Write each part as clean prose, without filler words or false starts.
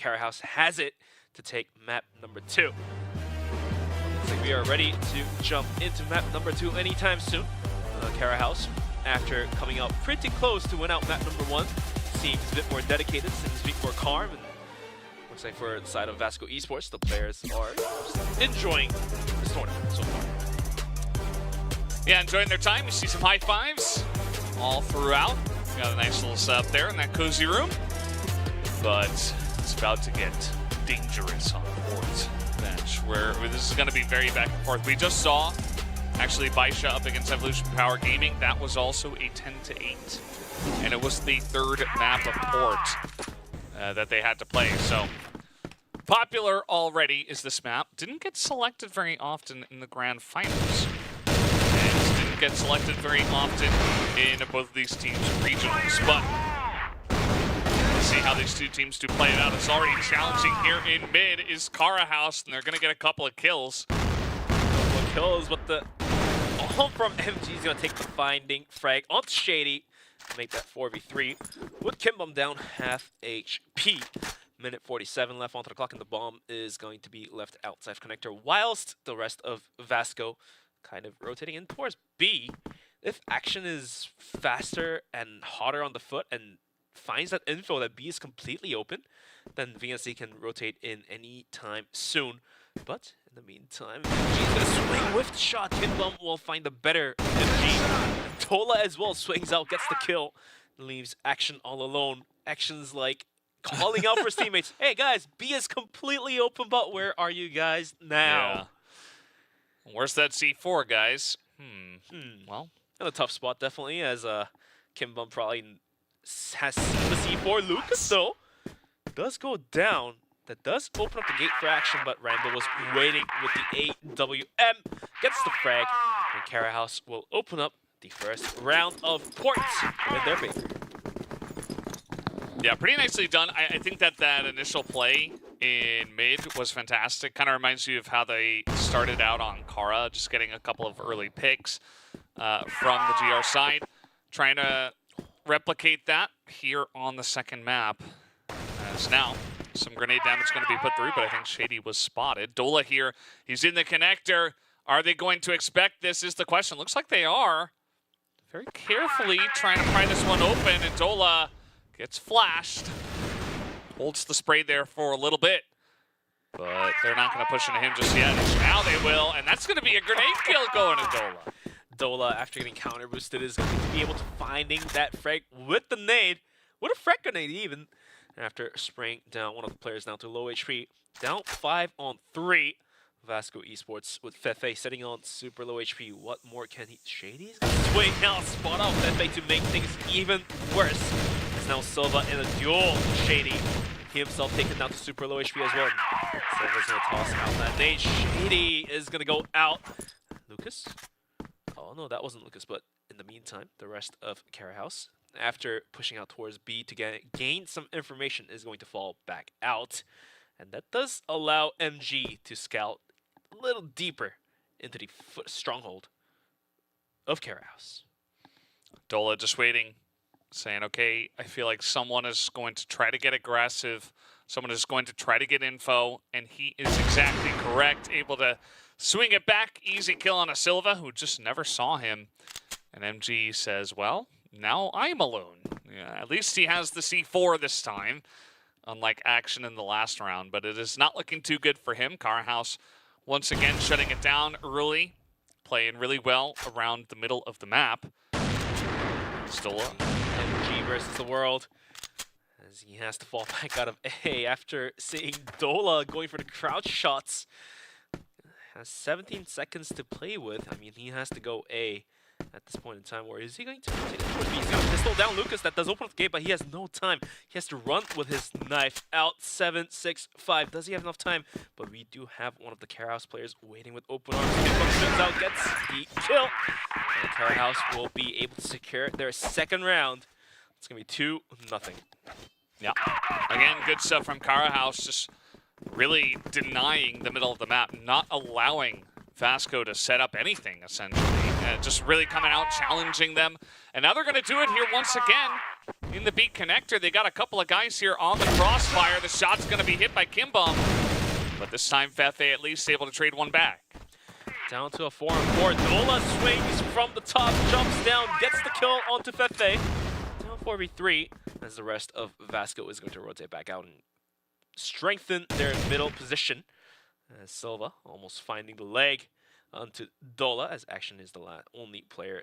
CaraHouse has it to take map number 2. Looks like we are ready to jump into map number 2 anytime soon. CaraHouse, after coming out pretty close to win out map number 1, seems a bit more dedicated, seems a bit more calm, and looks like for the side of Vasco Esports, the players are enjoying this tournament so far. Yeah, enjoying their time. You see some high fives all throughout. Got a nice little setup there in that cozy room. But it's about to get dangerous on the port bench, where this is going to be very back and forth. We just saw, actually, Baisha up against Evolution Power Gaming. That was also a 10-8. And it was the 3rd map of port that they had to play. So popular already is this map. Didn't get selected very often in the grand finals. And didn't get selected very often in both of these teams' regionals. But let's see how these two teams do play it out. It's already challenging here in mid is CaraHouse, and they're going to get a couple of kills. But the all from MG is going to take the finding frag onto Shady to make that 4v3 with Kimbum down half HP. Minute 47 left onto the clock, and the bomb is going to be left outside connector, whilst the rest of Vasco kind of rotating in towards B. If action is faster and hotter on the foot and finds that info that B is completely open, then VNC can rotate in any time soon. But in the meantime, MG's gonna swing with the shot. Kimbum will find the better MG. Tola as well swings out, gets the kill, leaves Action all alone. Action's like calling out for his teammates. Hey guys, B is completely open, but where are you guys now? Yeah. Where's that C4, guys? Well, in a tough spot, definitely, as Kimbum probably has seen the C4. Lucas, though, does go down. That does open up the gate for Action, but Rambo was waiting with the AWM. Gets the frag, and CaraHouse will open up the first round of ports in their favor. Yeah, pretty nicely done. I think that initial play in mid was fantastic. Kind of reminds you of how they started out on Cara, just getting a couple of early picks from the GR side. Trying to replicate that here on the second map. As now, some grenade damage going to be put through, but I think Shady was spotted. Dola here, he's in the connector. Are they going to expect this is the question. Looks like they are. Very carefully trying to pry this one open, and Dola gets flashed. Holds the spray there for a little bit, but they're not going to push into him just yet. Now they will, and that's going to be a grenade kill going to Dola. Dola, after getting counter boosted, is going to be able to finding that frag with the nade, with a frag grenade even. After spraying down one of the players down to low HP, down 5 on 3. Vasco Esports with Fefe sitting on super low HP. What more can he? Shady's gonna swing now, spot out Fefe to make things even worse. It's now Silva in a duel. Shady, he himself taken down to super low HP as well. Silva's gonna toss out that nade. Shady is gonna go out. Lucas? Oh no, that wasn't Lucas, but in the meantime, the rest of CaraHouse, after pushing out towards B to gain some information, is going to fall back out. And that does allow MG to scout a little deeper into the stronghold of CaraHouse. Dola just waiting, saying, okay, I feel like someone is going to try to get aggressive. Someone is going to try to get info, and he is exactly correct. Able to swing it back. Easy kill on a Silva, who just never saw him. And MG says, well, now I'm alone. Yeah, at least he has the C4 this time, unlike Action in the last round. But it is not looking too good for him. CaraHouse once again shutting it down early, playing really well around the middle of the map. Stola. MG versus the world, as he has to fall back out of A after seeing Dola going for the crouch shots. Has 17 seconds to play with. I mean, he has to go A at this point in time. Where is he going to take it towards B? He's going to pistol down Lucas. That does open up the gate, but he has no time. He has to run with his knife out. 7, 6, 5. Does he have enough time? But we do have one of the CaraHouse players waiting with open arms. Spins out, gets the kill. And CaraHouse will be able to secure their second round. It's going to be 2-0. Yeah. Again, good stuff from CaraHouse. Just really denying the middle of the map, not allowing Vasco to set up anything, essentially. Just really coming out, challenging them. And now they're going to do it here once again. in the B connector. They got a couple of guys here on the crossfire. The shot's going to be hit by Kimbom, but this time Fefe at least able to trade one back. Down to a 4-on-4. Dola swings from the top, jumps down, gets the kill onto Fefe. Down 4v3, as the rest of Vasco is going to rotate back out and strengthen their middle position. As Silva almost finding the leg onto Dola, as Action is the only player.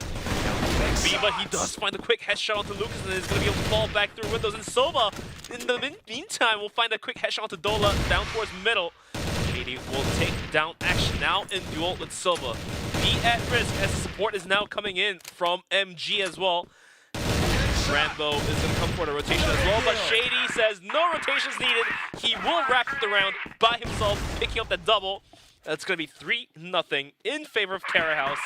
But he does find the quick headshot onto Lucas, and is going to be able to fall back through windows. And Silva, in the meantime, will find a quick headshot onto Dola down towards middle. JD will take down Action now in duel with Silva. Be at risk as the support is now coming in from MG as well. Rambo is going to come for the rotation as well, but Shady says no rotations needed. He will wrap up the round by himself, picking up that double. That's going to be 3-0 in favor of CaraHouse.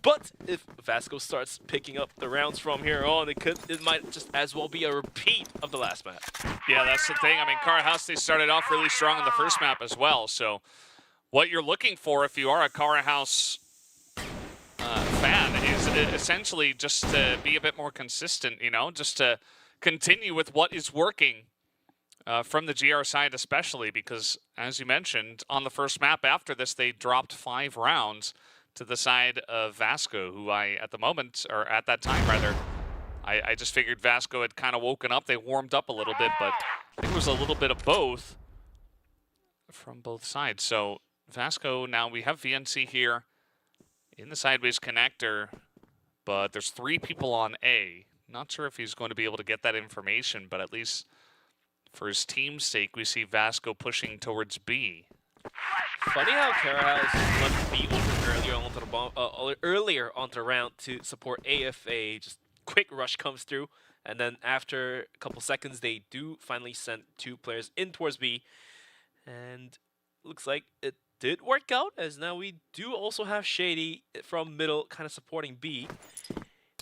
But if Vasco starts picking up the rounds from here on, it might just as well be a repeat of the last map. Yeah, that's the thing. I mean, CaraHouse, they started off really strong in the first map as well. So what you're looking for if you are a CaraHouse fan is essentially just to be a bit more consistent, you know, just to continue with what is working from the GR side especially, because as you mentioned, on the first map after this, they dropped 5 rounds to the side of Vasco, who at that time rather, I just figured Vasco had kind of woken up. They warmed up a little bit, but I think it was a little bit of both from both sides. So Vasco, now we have VNC here in the sideways connector, but there's 3 people on A. Not sure if he's going to be able to get that information, but at least for his team's sake, we see Vasco pushing towards B. Funny how CaraHouse left B open earlier onto the round to support AFA. Just quick rush comes through, and then after a couple seconds, they do finally send 2 players in towards B, and looks like it did work out, as now we do also have Shady from middle kind of supporting B.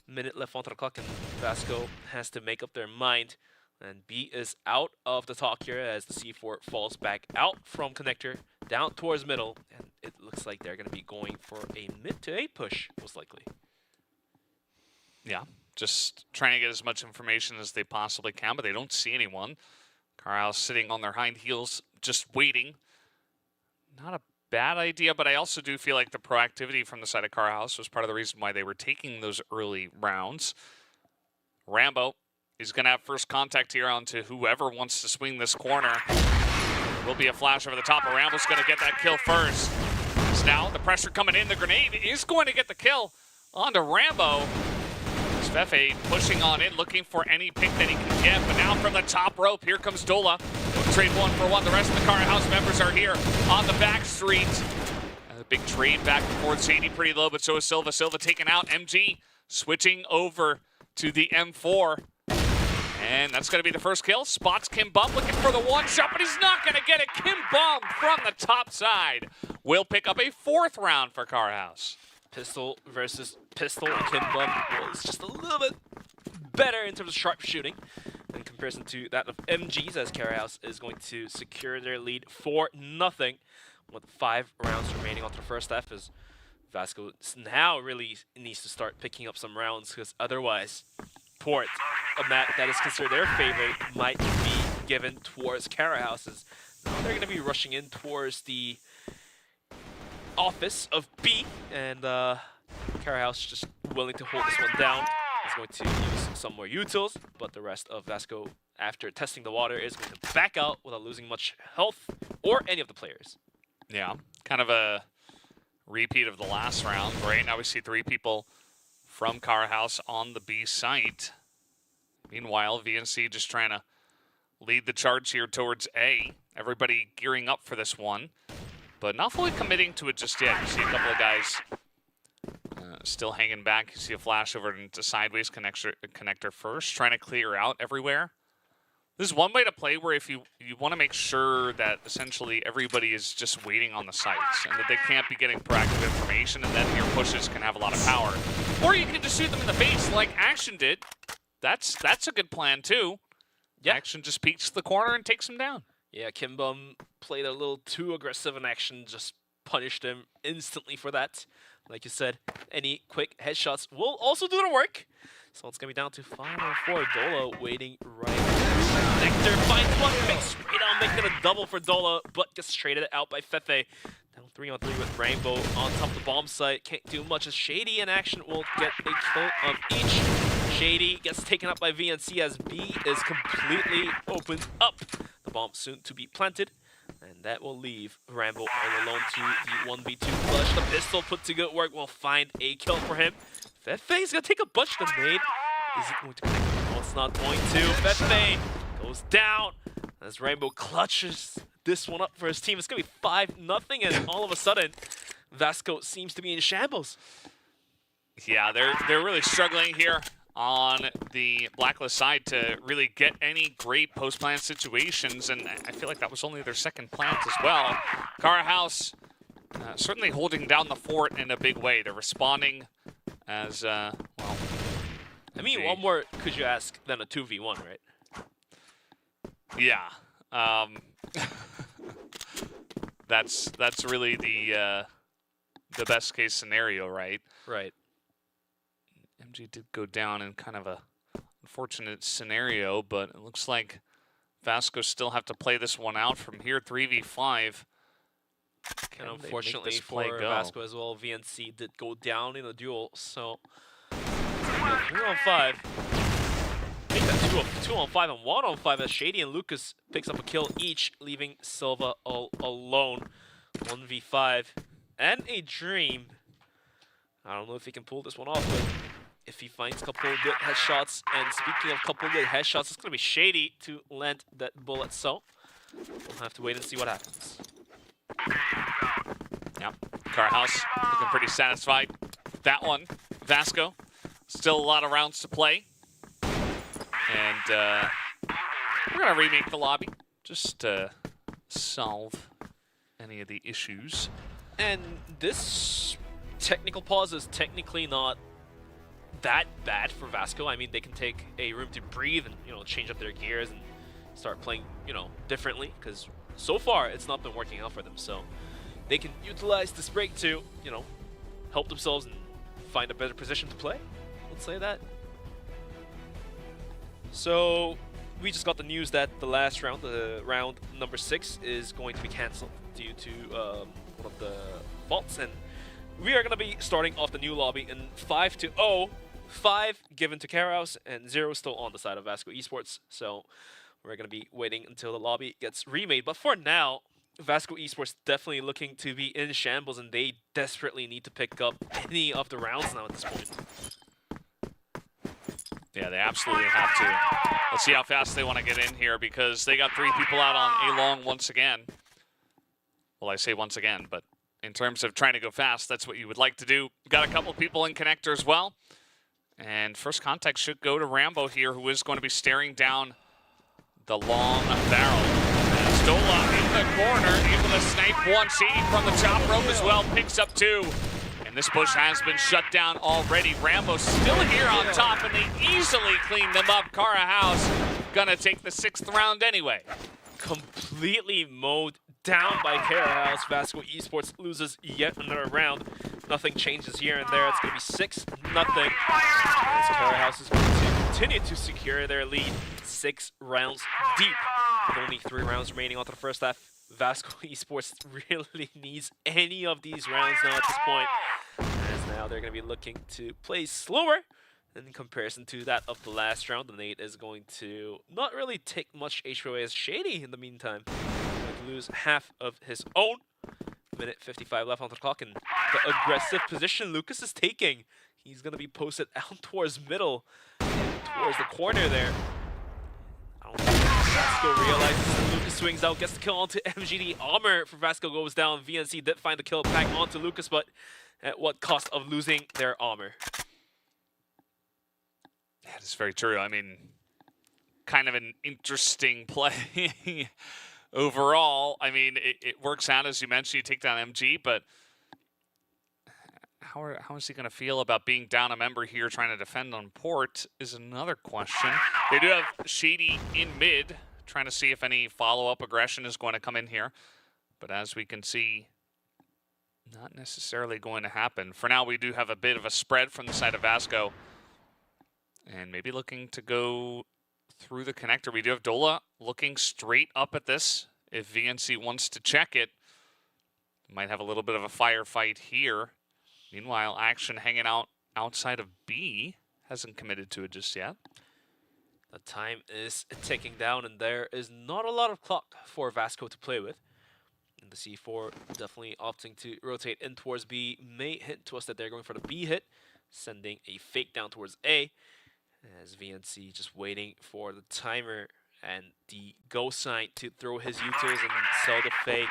Minute left onto the clock, and Vasco has to make up their mind. And B is out of the talk here as the C4 falls back out from connector down towards middle, and it looks like they're going to be going for a mid to A push, most likely. Yeah, just trying to get as much information as they possibly can, but they don't see anyone. CaraHouse sitting on their hind heels, just waiting. Not a bad idea, but I also do feel like the proactivity from the side of CaraHouse was part of the reason why they were taking those early rounds. Rambo is going to have first contact here onto whoever wants to swing this corner. Will be a flash over the top, but Rambo's going to get that kill first. So now the pressure coming in. The grenade is going to get the kill onto Rambo. Fefe pushing on in, looking for any pick that he can get, but now from the top rope, here comes Dola. They'll trade 1-for-1. The rest of the CaraHouse members are here on the back street. A big trade back and forth. Shady pretty low, but so is Silva. Silva taken out. MG switching over to the M4. And that's going to be the first kill. Spots Kimbom looking for the one shot, but he's not going to get it. Kimbom from the top side will pick up a 4th round for CaraHouse. Pistol versus pistol. Kimbom was just a little bit better in terms of sharp shooting in comparison to that of MG's, as CaraHouse is going to secure their lead 4-0 with 5 rounds remaining onto the first half, as Vasco now really needs to start picking up some rounds, because otherwise Port, a map that is considered their favorite, might be given towards CaraHouse's. Now they're going to be rushing in towards the office of B, and CaraHouse just willing to hold this one down. Is going to use some more utils, but the rest of Vasco, after testing the water, is going to back out without losing much health or any of the players. Yeah, kind of a repeat of the last round. Right now we see 3 people from CaraHouse on the B site. Meanwhile, VNC just trying to lead the charge here towards A. Everybody gearing up for this one, but not fully committing to it just yet. You see a couple of guys still hanging back. You see a flash over into sideways connector first, trying to clear out everywhere. This is one way to play where if you want to make sure that essentially everybody is just waiting on the sites and that they can't be getting proactive information, and then your pushes can have a lot of power. Or you can just shoot them in the face like Action did. That's a good plan too. Yeah. Action just peeks the corner and takes him down. Yeah, Kimbom played a little too aggressive in Action, just punished him instantly for that. Like you said, any quick headshots will also do the work. So it's going to be down to 5 on 4. Dola waiting right there. Nectar finds one pick straight on, making it a double for Dola, but gets traded out by Fefe. Down 3 on 3 with Rainbow on top of the bomb site. Can't do much as Shady in action will get a kill on each. Shady gets taken up by VNC as B is completely opened up. The bomb soon to be planted. And that will leave Rambo all alone to the 1v2 flush. The pistol put to good work will find a kill for him. Fefe is going to take a bunch of the nade. Is it going to connect? No, it's not going to. Fefe goes down as Rainbow clutches this one up for his team. It's going to be 5-0, and all of a sudden, Vasco seems to be in shambles. Yeah, they're really struggling here on the Blacklist side to really get any great post-plant situations, and I feel like that was only their second plant as well. CaraHouse certainly holding down the fort in a big way. They're responding as, well... I mean, what more could you ask than a 2v1, right? Yeah. That's really the best case scenario, right? Right. MG did go down in kind of a unfortunate scenario, but it looks like Vasco still have to play this one out from here. 3v5. And unfortunately for Vasco as well, VNC did go down in a duel, so 3 on 5. I think that's 2 on 5 and 1 on 5 as Shady and Lucas picks up a kill each, leaving Silva all alone. 1v5 and a dream. I don't know if he can pull this one off, but if he finds a couple of good headshots, and speaking of couple of good headshots, it's going to be Shady to land that bullet, so we'll have to wait and see what happens. Yeah, CaraHouse looking pretty satisfied with that one. Vasco, still a lot of rounds to play. And we're going to remake the lobby just to solve any of the issues. And this technical pause is technically not that bad for Vasco. I mean, they can take a room to breathe and, change up their gears and start playing, differently, because so far it's not been working out for them. So they can utilize this break to, help themselves and find a better position to play. Let's say that. So we just got the news that the last round, the round number 6, is going to be cancelled due to one of the faults, and we are going to be starting off the new lobby in 5-0. 5 given to CaraHouse and 0 still on the side of Vasco Esports. So we're going to be waiting until the lobby gets remade. But for now, Vasco Esports definitely looking to be in shambles, and they desperately need to pick up any of the rounds now at this point. Yeah, they absolutely have to. Let's see how fast they want to get in here, because they got 3 people out on A long once again. Well, I say once again, but in terms of trying to go fast, that's what you would like to do. Got a couple people in connector as well. And first contact should go to Rambo here, who is going to be staring down the long barrel. Stola in the corner, able to snipe one. Shady from the top rope as well, picks up 2. And this push has been shut down already. Rambo still here on top, and they easily clean them up. CaraHouse gonna take the 6th round anyway. Completely mowed down by CaraHouse. Vasco Esports loses yet another round. Nothing changes here and there. It's going to be 6-0. As CaraHouse is going to continue to secure their lead 6 rounds deep. With only 3 rounds remaining onto the first half, Vasco Esports really needs any of these rounds now at this point. As now they're going to be looking to play slower in comparison to that of the last round. The nade is going to not really take much HOA as Shady in the meantime. Going to lose half of his own. Minute 55 left on the clock, and the aggressive position Lucas is taking. He's going to be posted out towards middle, towards the corner there. I don't think Vasco realizes that Lucas swings out, gets the kill onto MGD. Armor for Vasco goes down. VNC did find the kill back onto Lucas, but at what cost of losing their armor? That is very true. I mean, kind of an interesting play. Overall, I mean, it works out, as you mentioned. You take down MG, but how is he going to feel about being down a member here trying to defend on port is another question. They do have Shady in mid, trying to see if any follow-up aggression is going to come in here. But as we can see, not necessarily going to happen. For now, we do have a bit of a spread from the side of Vasco. And maybe looking to go through the connector. We do have Dola looking straight up at this. If VNC wants to check it, might have a little bit of a firefight here. Meanwhile, Action hanging out outside of B. Hasn't committed to it just yet. The time is ticking down, and there is not a lot of clock for Vasco to play with. And the C4 definitely opting to rotate in towards B. May hint to us that they're going for the B hit, sending a fake down towards A. As VNC just waiting for the timer and the go sign to throw his utils and sell the fake.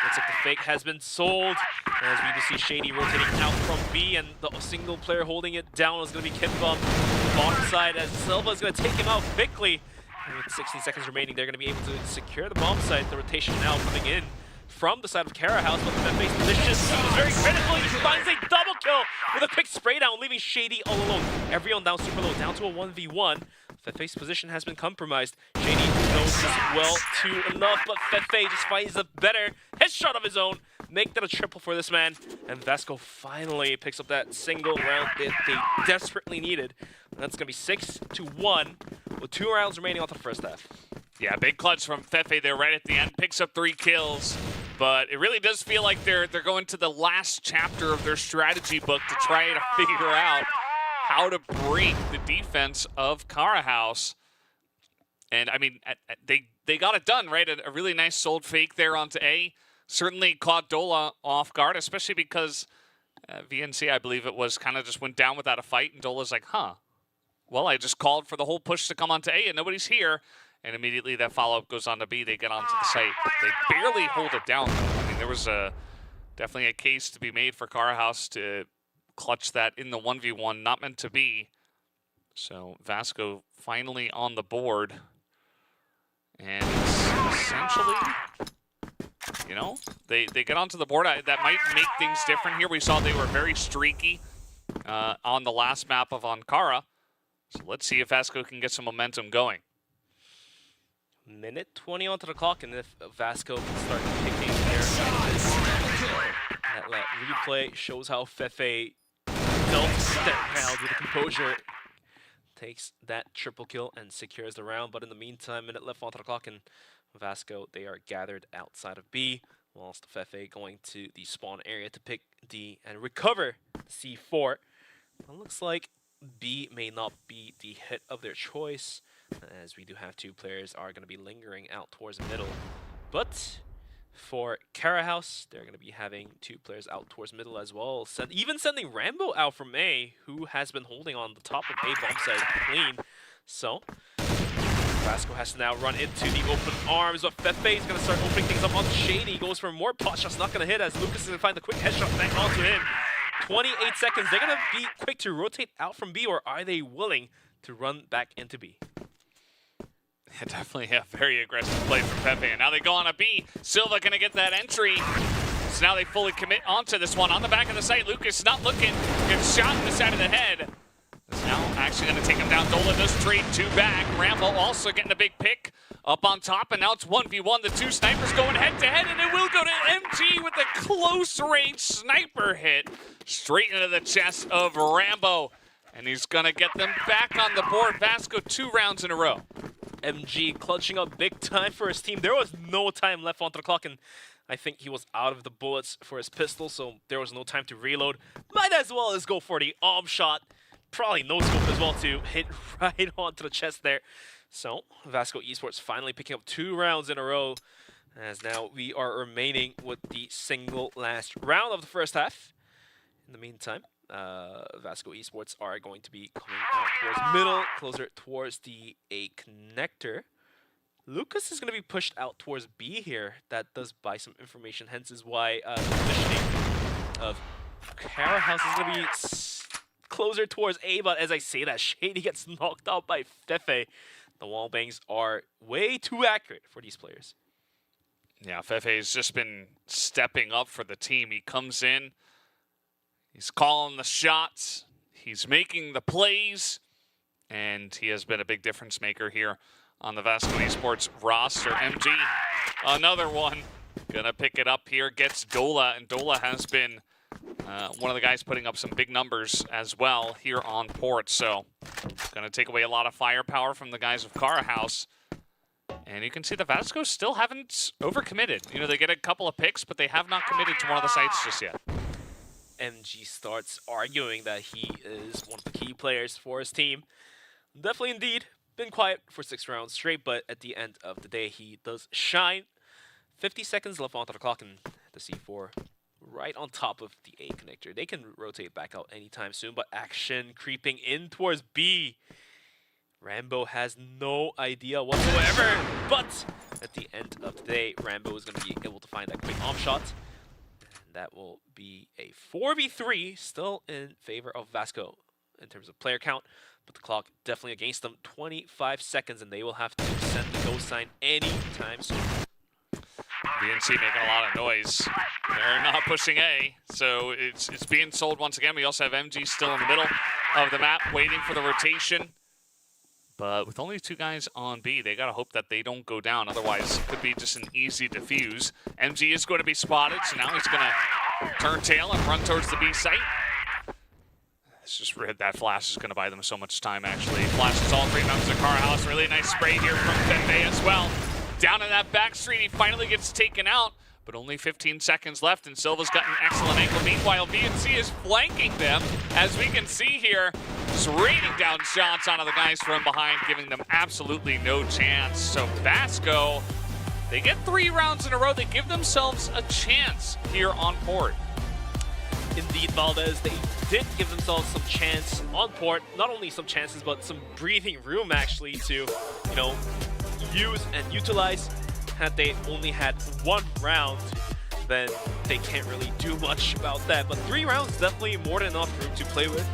Looks like the fake has been sold. As we do see Shady rotating out from B, and the single player holding it down is going to be Kinbum. Bottom side as Silva is going to take him out quickly. And with 16 seconds remaining, they're going to be able to secure the bomb site. The rotation now coming in from the side of CaraHouse, but the mid-base position is very critical. He finds a double kill with a quick spray down, leaving Shady all alone. Everyone down super low, down to a 1v1. Fefe's position has been compromised. Shady knows this well too enough, but Fefe just finds a better headshot of his own. Make that a triple for this man. And Vasco finally picks up that single round that they desperately needed. And that's going to be 6-1 with 2 rounds remaining on the first half. Yeah, big clutch from Fefe there right at the end. Picks up 3 kills. But it really does feel like they're going to the last chapter of their strategy book to try to figure out how to break the defense of CaraHouse. And, I mean, they got it done, right? A really nice sold fake there onto A. Certainly caught Dola off guard, especially because VNC, I believe it was, kind of just went down without a fight. And Dola's like, huh, well, I just called for the whole push to come onto A and nobody's here. And immediately that follow-up goes on to B. They get onto the site. But they barely hold it down, though. I mean, there was definitely a case to be made for CaraHouse to clutch that in the 1v1, not meant to be. So Vasco finally on the board. And it's essentially, you know, they get onto the board. That might make things different here. We saw they were very streaky on the last map of Ankara. So let's see if Vasco can get some momentum going. Minute 20 onto the clock, and if Vasco can start picking their that replay shows how Fefe dealt that round with the composure. Takes that triple kill and secures the round, but in the meantime, minute left onto the clock, and Vasco, they are gathered outside of B, whilst Fefe going to the spawn area to pick D and recover C4. It looks like B may not be the hit of their choice, as we do have 2 players are going to be lingering out towards the middle. But for CaraHouse, they're going to be having 2 players out towards middle as well. Even sending Rambo out from A, who has been holding on the top of A bomb site clean. So Vasco has to now run into the open arms, but Fefe is going to start opening things up on Shady. Goes for more pot shots, not going to hit, as Lucas is going to find the quick headshot back onto him. 28 seconds. They're going to be quick to rotate out from B, or are they willing to run back into B? Yeah, definitely a very aggressive play from Fefe. And now they go on a B. Silva going to get that entry. So now they fully commit onto this one. On the back of the site, Lucas not looking. Gets shot in the side of the head. Is now actually going to take him down. Dola does trade 2 back. Rambo also getting a big pick up on top. And now it's 1v1. The 2 snipers going head-to-head. And it will go to MG with a close-range sniper hit straight into the chest of Rambo. And he's going to get them back on the board. Vasco 2 rounds in a row. MG clutching up big time for his team. There was no time left onto the clock, and I think he was out of the bullets for his pistol, so there was no time to reload. Might as well as go for the arm shot. Probably no scope as well to hit right onto the chest there. So Vasco Esports finally picking up 2 rounds in a row, as now we are remaining with the single last round of the first half. In the meantime, Vasco Esports are going to be coming out towards middle, closer towards the A connector. Lucas is going to be pushed out towards B here. That does buy some information, hence is why the positioning of CaraHouse is going to be closer towards A, but as I say that, Shady gets knocked out by Fefe. The wall bangs are way too accurate for these players. Yeah, Fefe has just been stepping up for the team. He comes in. He's calling the shots, he's making the plays, and he has been a big difference maker here on the Vasco Esports roster. MG, another one, gonna pick it up here, gets Dola, and Dola has been one of the guys putting up some big numbers as well here on port. So going to take away a lot of firepower from the guys of CaraHouse. And you can see the Vasco still haven't overcommitted. You know, they get a couple of picks, but they have not committed to one of the sites just yet. MG starts arguing that he is one of the key players for his team. Definitely indeed. Been quiet for 6 rounds straight, but at the end of the day, he does shine. 50 seconds left onto the clock, and the C4 right on top of the A connector. They can rotate back out anytime soon, but action creeping in towards B. Rambo has no idea whatsoever, but at the end of the day, Rambo is going to be able to find that quick arm shot. And that will be a 4v3, still in favor of Vasco in terms of player count, but the clock definitely against them. 25 seconds, and they will have to send the go sign anytime soon. VNC making a lot of noise. They're not pushing A, so it's being sold once again. We also have MG still in the middle of the map, waiting for the rotation. But with only 2 guys on B, they got to hope that they don't go down. Otherwise, it could be just an easy defuse. MG is going to be spotted, so now he's going to turn tail and run towards the B site. It's just that flash is going to buy them so much time, actually. Flashes all 3 members of CaraHouse. Really nice spray here from Fefe as well. Down in that back street, he finally gets taken out, but only 15 seconds left, and Silva's got an excellent angle. Meanwhile, VNC is flanking them, as we can see here, just raining down shots onto the guys from behind, giving them absolutely no chance. So Vasco, they get 3 rounds in a row. They give themselves a chance here on port. Indeed, Valdez, they did give themselves some chance on port. Not only some chances, but some breathing room, actually, to, you know, use and utilize. Had they only had 1 round, then they can't really do much about that. But 3 rounds, definitely more than enough room to play with.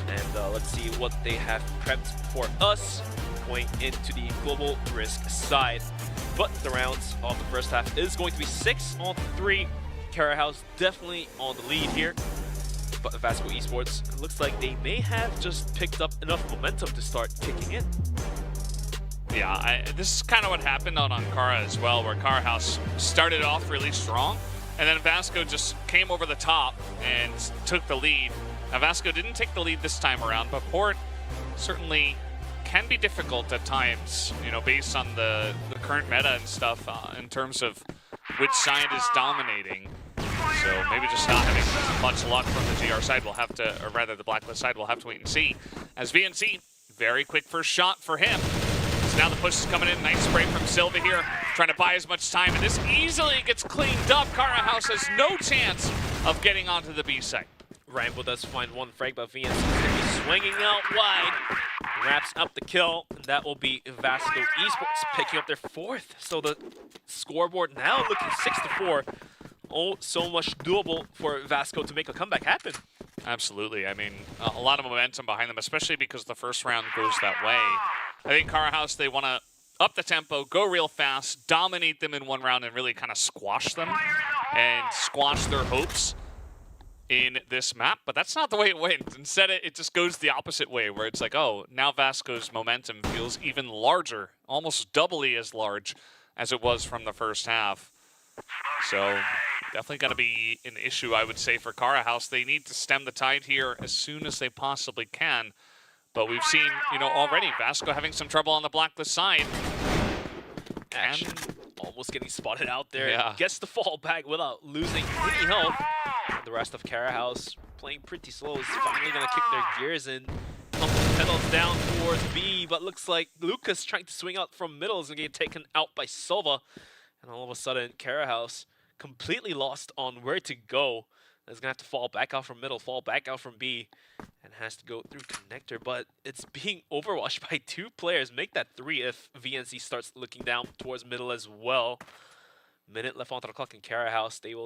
And let's see what they have prepped for us going into the global risk side. But the rounds of the first half is going to be 6-on-3. CaraHouse definitely on the lead here. But Vasco Esports, looks like they may have just picked up enough momentum to start kicking in. Yeah, this is kind of what happened on Cara as well, where CaraHouse started off really strong, and then Vasco just came over the top and took the lead. Now, Vasco didn't take the lead this time around, but port certainly can be difficult at times, you know, based on the current meta and stuff in terms of which side is dominating. So maybe just not having much luck from the GR side. We'll have to, or rather the Blacklist side, we'll have to wait and see. As VNC, very quick first shot for him. So now the push is coming in. Nice spray from Silva here, trying to buy as much time. And this easily gets cleaned up. CaraHouse has no chance of getting onto the B site. Rambo does find 1 frag, but VNC is going to be swinging out wide. Wraps up the kill, and that will be Vasco Esports picking up their 4th. So the scoreboard now looking 6-4. Oh, so much doable for Vasco to make a comeback happen. Absolutely. I mean, a lot of momentum behind them, especially because the first round goes that way. I think CaraHouse, they want to up the tempo, go real fast, dominate them in 1 round, and really kind of squash them and squash their hopes in this map. But that's not the way it went. Instead, it just goes the opposite way, where it's like, oh, now Vasco's momentum feels even larger, almost doubly as large as it was from the first half. So definitely going to be an issue, I would say, for CaraHouse. They need to stem the tide here as soon as they possibly can. But we've seen, you know, already Vasco having some trouble on the Blacklist side. Action almost getting spotted out there. Yeah. Gets the fall back without losing any health. And the rest of CaraHouse playing pretty slow is finally going to kick their gears in. Pump the pedals down towards B, but looks like Lucas trying to swing out from middle is going to get taken out by Silva. And all of a sudden, CaraHouse completely lost on where to go. Is going to have to fall back out from middle, fall back out from B, and has to go through connector. But it's being overwatched by 2 players. Make that 3 if VNC starts looking down towards middle as well. Minute left onto the clock in CaraHouse. They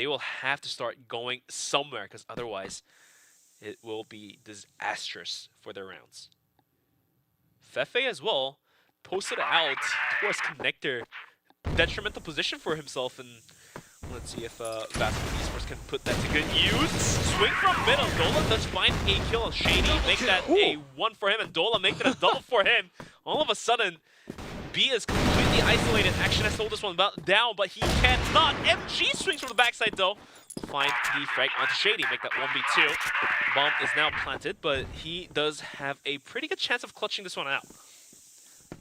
will have to start going somewhere, because otherwise it will be disastrous for their rounds. Fefe as well posted out towards connector. Detrimental position for himself, and let's see if Vasco Esports can put that to good use. Swing from middle. Dola does find a kill. Shady make that a 1 for him, and Dola make that a double for him. All of a sudden, B is completely VNC isolated. Action has sold this one down, but he cannot. MG swings from the backside though. Find the frag onto Shady, make that 1v2. Bomb is now planted, but he does have a pretty good chance of clutching this one out.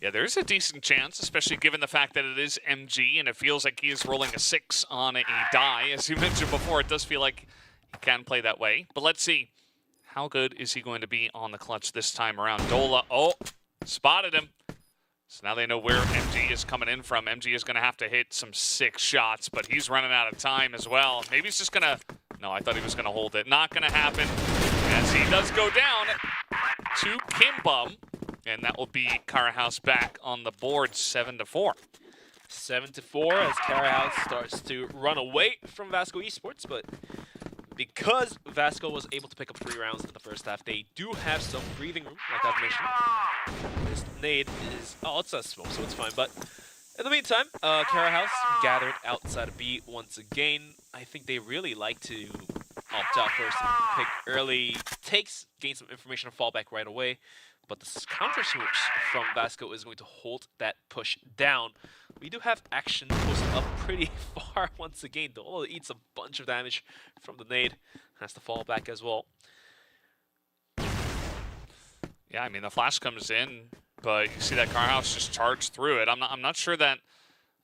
Yeah, there's a decent chance, especially given the fact that it is MG and it feels like he is rolling a 6 on a die. As you mentioned before, it does feel like he can play that way. But let's see. How good is he going to be on the clutch this time around? Dola, oh, spotted him. So now they know where MG is coming in from. MG is going to have to hit some sick shots, but he's running out of time as well. Maybe he's just going to... No, I thought he was going to hold it. Not going to happen, as he does go down to Kimbum. And that will be CaraHouse back on the board, 7-4. 7-4 as CaraHouse starts to run away from Vasco Esports, but because Vasco was able to pick up 3 rounds in the first half, they do have some breathing room, like I've mentioned. This nade is... Oh, it's a smoke, so it's fine. But in the meantime, CaraHouse gathered outside of B once again. I think they really like to opt out first and pick early takes, gain some information, and fall back right away. But the counter switch from Vasco is going to hold that push down. We do have action posted up pretty far once again. Dola eats a bunch of damage from the nade. Has to fall back as well. Yeah, I mean, the flash comes in, but you see that CaraHouse just charged through it. I'm not sure that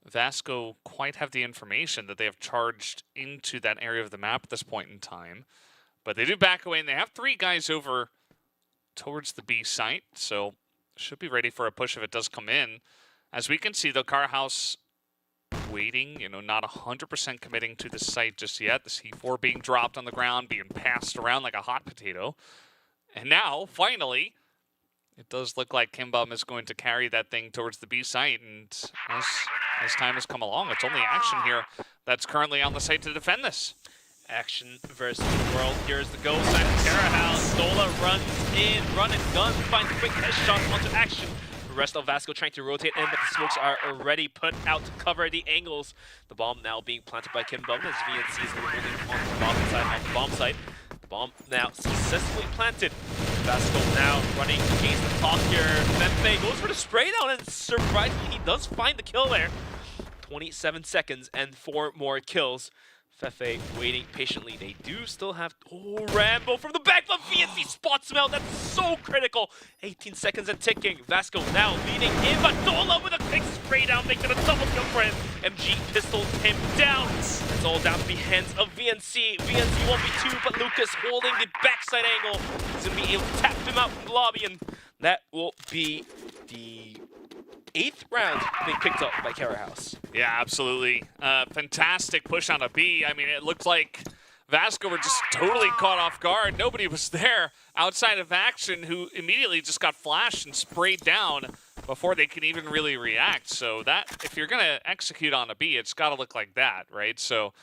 Vasco quite have the information that they have charged into that area of the map at this point in time. But they do back away, and they have 3 guys over towards the B site, so should be ready for a push if it does come in. As we can see, though, CaraHouse waiting, not 100% committing to the site just yet. The C4 being dropped on the ground, being passed around like a hot potato. And now, finally, it does look like Kimbum is going to carry that thing towards the B site, and as time has come along, it's only Action here that's currently on the site to defend this. Action versus the world. Here's the go side of CaraHouse. Dola runs in, run and gun, finds quick headshots onto Action. The rest of Vasco trying to rotate in, but the smokes are already put out to cover the angles. The bomb now being planted by Kimbum as VNC is holding on the bottom side of the bomb site. The bomb now successfully planted. Vasco now running against the clock here. Mempe goes for the spray down, and surprisingly, he does find the kill there. 27 seconds and 4 more kills. Fefe waiting patiently. They do still have... Oh, Rambo from the back, but VNC spots him out. That's so critical. 18 seconds and ticking. Vasco now leading in, but Dola with a quick spray down, making it a double kill for him. MG pistols him down. It's all down to the hands of VNC. VNC 1v2, but Lucas holding the backside angle. He's going to be able to tap him out from the lobby, and that will be the 8th round being picked up by CaraHouse. Yeah, absolutely. Fantastic push on a B. I mean, it looked like Vasco were just totally caught off guard. Nobody was there outside of Action, who immediately just got flashed and sprayed down before they can even really react. So that, if you're going to execute on a B, it's got to look like that, right? So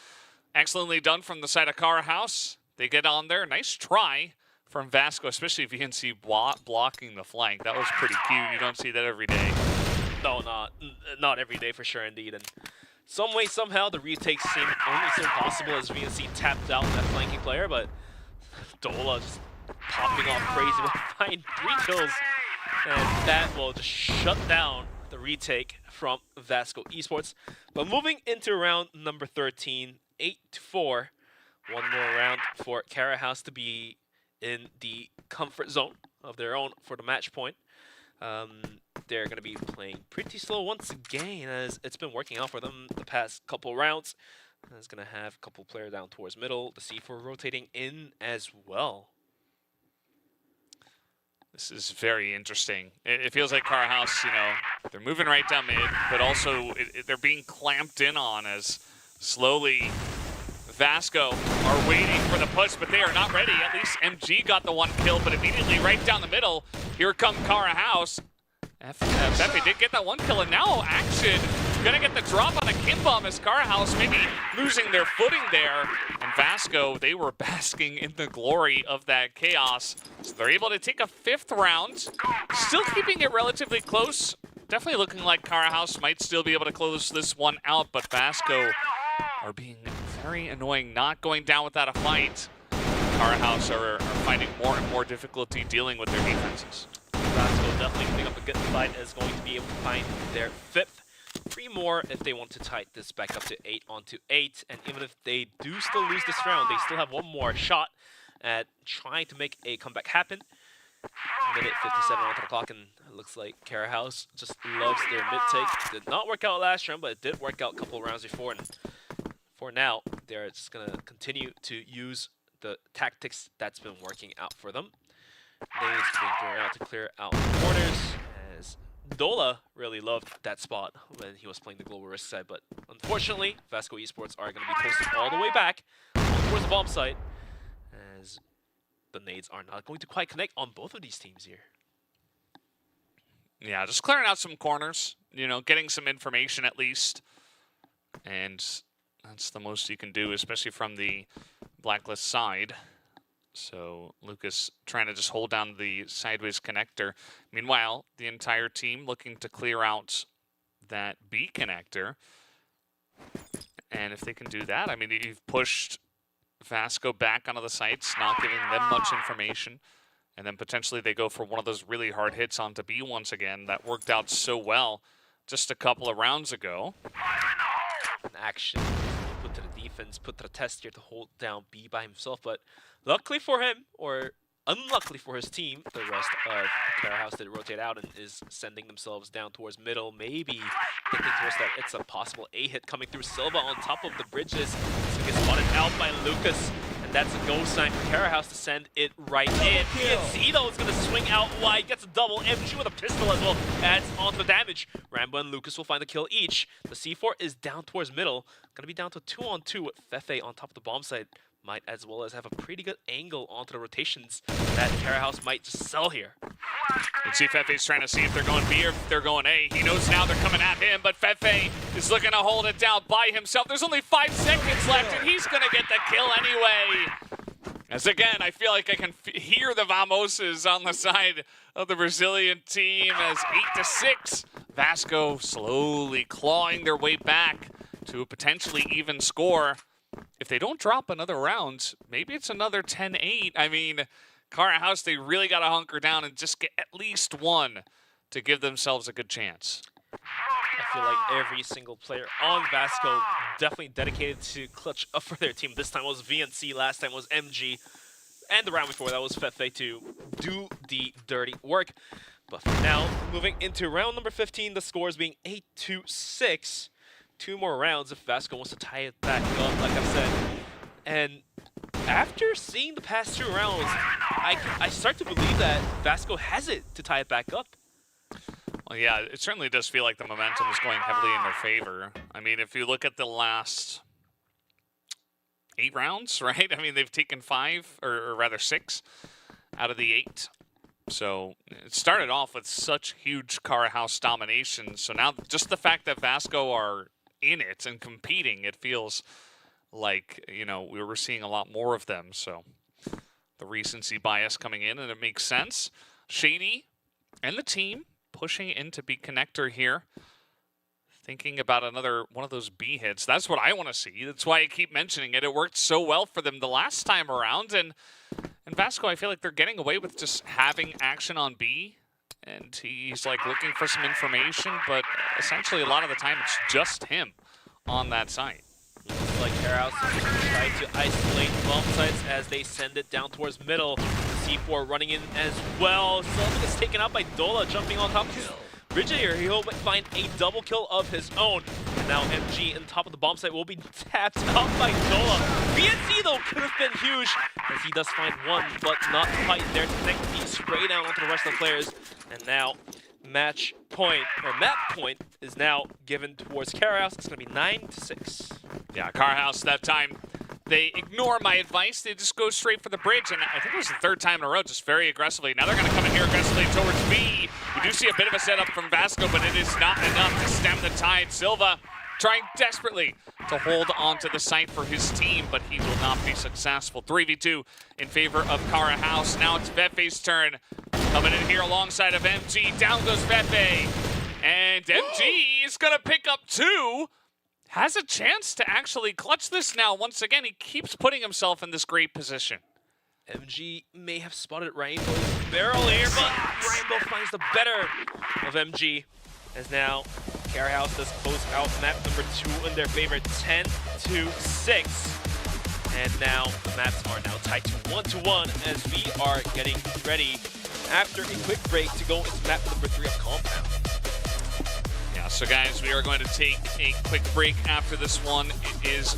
excellently done from the side of CaraHouse. They get on there. Nice try from Vasco, especially VNC blocking the flank. That was pretty cute. You don't see that every day. No, not every day for sure, indeed. And some way, somehow, the retakes seem only so possible as VNC tapped out that flanking player, but Dola just popping off crazy with fine 3 kills. And that will just shut down the retake from Vasco Esports. But moving into round number 13, 8-4. One more round for CaraHouse to be in the comfort zone of their own for the match point. They're going to be playing pretty slow once again, as it's been working out for them the past couple rounds. It's going to have a couple players down towards middle. The C4 rotating in as well. This is very interesting. It feels like CaraHouse, they're moving right down mid, but also they're being clamped in on as slowly Vasco are waiting for the push, but they are not ready. At least MG got the 1 kill, but immediately right down the middle, here come CaraHouse. Fefe did get that 1 kill, and now Action gonna get the drop on a Kimbum as CaraHouse maybe losing their footing there. And Vasco, they were basking in the glory of that chaos. So they're able to take a 5th round, still keeping it relatively close. Definitely looking like CaraHouse might still be able to close this one out, but Vasco are being very annoying, not going down without a fight. CaraHouse are finding more and more difficulty dealing with their defenses. Vasco definitely putting up a good fight, is going to be able to find their 5th 3 more if they want to tie this back up to 8-8. And even if they do still lose this round, they still have 1 more shot at trying to make a comeback happen. Minute 57 on the clock, and it looks like CaraHouse just loves their mid-take. Did not work out last round, but it did work out a couple of rounds before. And for now, they're just going to continue to use the tactics that's been working out for them. Nades being thrown out to clear out the corners, as Dola really loved that spot when he was playing the global risk side. But unfortunately, Vasco Esports are going to be posted all the way back towards the bomb site, as the nades are not going to quite connect on both of these teams here. Yeah, just clearing out some corners, you know, getting some information at least. And that's the most you can do, especially from the Blacklist side. So Lucas trying to just hold down the sideways connector. Meanwhile, the entire team looking to clear out that B connector. And if they can do that, I mean, you've pushed Vasco back onto the sites, not giving them much information. And then potentially they go for one of those really hard hits onto B once again. That worked out so well just a couple of rounds ago. An action put to the defense, put to the test here to hold down B by himself. But luckily for him, or unluckily for his team, the rest of CaraHouse did rotate out and is sending themselves down towards middle. Maybe thinking towards that it's a possible A hit coming through. Silva on top of the bridges. So gets spotted out by Lucas. And that's a go sign for CaraHouse to send it right in. PNC though is going to swing out wide, gets a double. MG with a pistol as well, adds onto the damage. Rambo and Lucas will find the kill each. The C4 is down towards middle. Going to be down to 2-on-2 with Fefe on top of the bomb site. Might as well as have a pretty good angle onto the rotations that CaraHouse might just sell here. And see Fefe's trying to see if they're going B or if they're going A. He knows now they're coming at him, but Fefe is looking to hold it down by himself. There's only 5 seconds left, and he's going to get the kill anyway. As again, I feel like I can hear the Vamoses on the side of the Brazilian team as 8-6. Vasco slowly clawing their way back to a potentially even score. If they don't drop another round, maybe it's another 10-8. I mean, CaraHouse, they really got to hunker down and just get at least one to give themselves a good chance. I feel like every single player on Vasco definitely dedicated to clutch up for their team. This time was VNC, last time was MG, and the round before that was Fefe to do the dirty work. But for now, moving into round number 15, the scores being 8-6. 2 more rounds if Vasco wants to tie it back up, like I said. And after seeing the past 2 rounds, I start to believe that Vasco has it to tie it back up. Well, yeah, it certainly does feel like the momentum is going heavily in their favor. I mean, if you look at the last 8 rounds, right? I mean, they've taken 5, or rather 6 out of the 8. So it started off with such huge CaraHouse domination. So now just the fact that Vasco are in it and competing, it feels like, you know, we were seeing a lot more of them. So the recency bias coming in, and it makes sense. Shady and the team pushing into B connector here, thinking about another one of those B hits. That's what I want to see. That's why I keep mentioning it. It worked so well for them the last time around, and Vasco, I feel like they're getting away with just having action on B. And he's like looking for some information, but essentially a lot of the time it's just him on that site. Looks like CaraHouse is trying to isolate bomb sites as they send it down towards middle. C4 running in as well. Sullivan is taken out by Dola, jumping on top of his bridge here. He'll find a double kill of his own. And now MG on top of the bomb site will be tapped out by Dola. BNC though could have been huge, as he does find one, but not quite there to connect the spray down onto the rest of the players. And now match point, or map point, is now given towards CaraHouse. It's going to be 9-6. Yeah, CaraHouse that time, they ignore my advice. They just go straight for the bridge, and I think it was the 3rd time in a row, just very aggressively. Now they're going to come in here aggressively towards B. We do see a bit of a setup from Vasco, but it is not enough to stem the tide. Silva trying desperately to hold onto the site for his team, but he will not be successful. 3v2 in favor of CaraHouse. Now it's Fefe's turn. Coming in here alongside of MG. Down goes Fefe. And MG is going to pick up 2. Has a chance to actually clutch this now. Once again, he keeps putting himself in this great position. MG may have spotted Rainbow's barrel here, but Rainbow finds the better of MG. As now CaraHouse does close out map number 2 in their favor, 10-6. And now the maps are now tied to 1-1 as we are getting ready after a quick break to go into map number 3 of Compound. Yeah, so guys, we are going to take a quick break after this one. It is